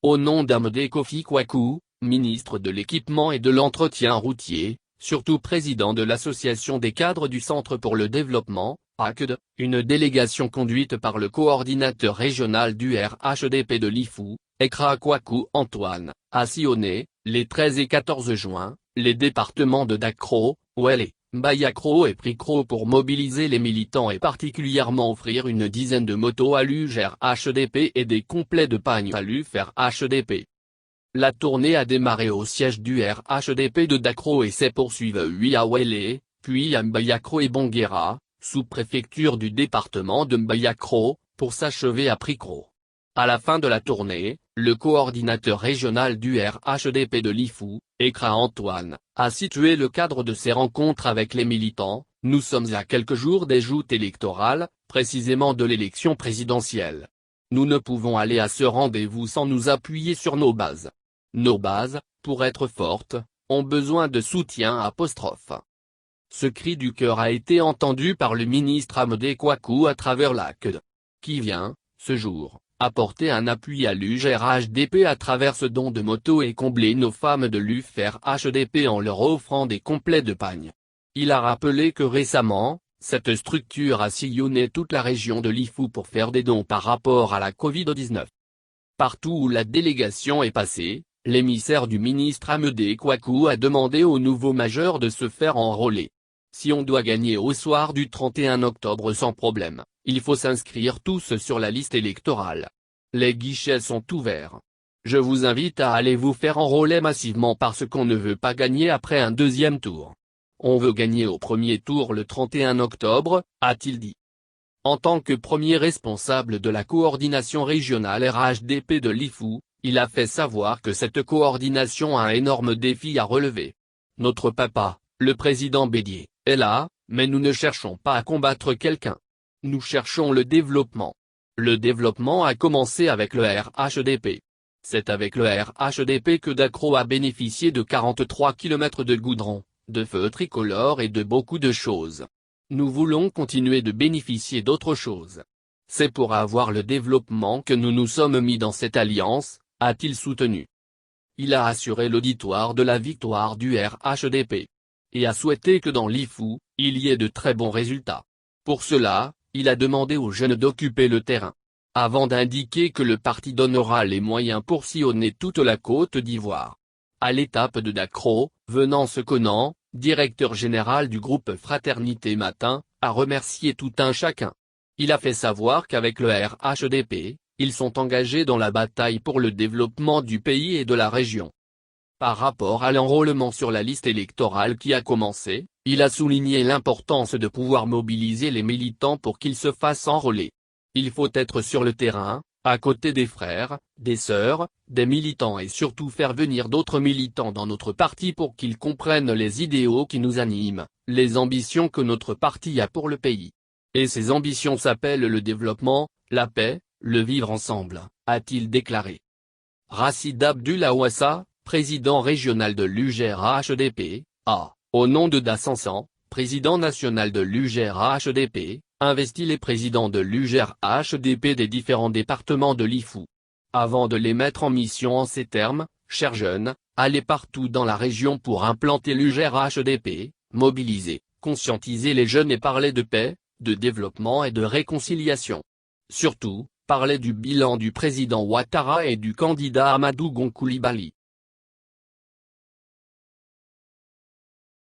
Au nom d'Amadé Kofi Kwaku, ministre de l'Équipement et de l'Entretien routier, surtout président de l'Association des cadres du Centre pour le développement, ACD, une délégation conduite par le coordinateur régional du RHDP de Lifou, Ekra Kwaku Antoine, a sillonné, les 13 et 14 juin, les départements de Dacro, Ouélé, Mbayakro et Prikro pour mobiliser les militants et particulièrement offrir une dizaine de motos à l'UGR-HDP et des complets de pagnes à l'UFR-HDP. La tournée a démarré au siège du RHDP de Dacro et s'est poursuivie à Ouélé, puis à Mbayakro et Bonguera, sous-préfecture du département de Mbayakro, pour s'achever à Prikro. À la fin de la tournée, le coordinateur régional du RHDP de Lifou, Ekra Antoine, a situé le cadre de ces rencontres avec les militants. Nous sommes à quelques jours des joutes électorales, précisément de l'élection présidentielle. Nous ne pouvons aller à ce rendez-vous sans nous appuyer sur nos bases. Nos bases, pour être fortes, ont besoin de soutien. Ce cri du cœur a été entendu par le ministre Amadé Kwaku à travers l'ACD, qui vient, ce jour, apporter un appui à l'UGR-HDP à travers ce don de motos et combler nos femmes de l'UFR-HDP en leur offrant des complets de pagnes. Il a rappelé que récemment, cette structure a sillonné toute la région de Lifou pour faire des dons par rapport à la Covid-19. Partout où la délégation est passée, l'émissaire du ministre Amadé Kwaku a demandé aux nouveaux majeurs de se faire enrôler. Si on doit gagner au soir du 31 octobre sans problème, il faut s'inscrire tous sur la liste électorale. Les guichets sont ouverts. Je vous invite à aller vous faire enrôler massivement parce qu'on ne veut pas gagner après un deuxième tour. On veut gagner au premier tour le 31 octobre, a-t-il dit. En tant que premier responsable de la coordination régionale RHDP de Lifou, il a fait savoir que cette coordination a un énorme défi à relever. Notre papa, le président Bédié, est là, mais nous ne cherchons pas à combattre quelqu'un. Nous cherchons le développement. Le développement a commencé avec le RHDP. C'est avec le RHDP que Dacro a bénéficié de 43 km de goudron, de feux tricolores et de beaucoup de choses. Nous voulons continuer de bénéficier d'autres choses. C'est pour avoir le développement que nous nous sommes mis dans cette alliance, a-t-il soutenu. Il a assuré l'auditoire de la victoire du RHDP. Et a souhaité que dans Lifou, il y ait de très bons résultats. Pour cela, il a demandé aux jeunes d'occuper le terrain. Avant d'indiquer que le parti donnera les moyens pour sillonner toute la Côte d'Ivoire. À l'étape de Dacro, Venance Conan, directeur général du groupe Fraternité Matin, a remercié tout un chacun. Il a fait savoir qu'avec le RHDP, ils sont engagés dans la bataille pour le développement du pays et de la région. Par rapport à l'enrôlement sur la liste électorale qui a commencé, il a souligné l'importance de pouvoir mobiliser les militants pour qu'ils se fassent enrôler. Il faut être sur le terrain, à côté des frères, des sœurs, des militants et surtout faire venir d'autres militants dans notre parti pour qu'ils comprennent les idéaux qui nous animent, les ambitions que notre parti a pour le pays. Et ces ambitions s'appellent le développement, la paix, le vivre ensemble, a-t-il déclaré. Racid Abdullah Ouassa, président régional de l'UGR-HDP, a, au nom de Dassansan, président national de l'UGR-HDP, investi les présidents de l'UGR-HDP des différents départements de Lifou. Avant de les mettre en mission en ces termes, chers jeunes, allez partout dans la région pour implanter l'UGR-HDP, mobiliser, conscientiser les jeunes et parler de paix, de développement et de réconciliation. Surtout, parler du bilan du président Ouattara et du candidat Amadou Gon Coulibaly.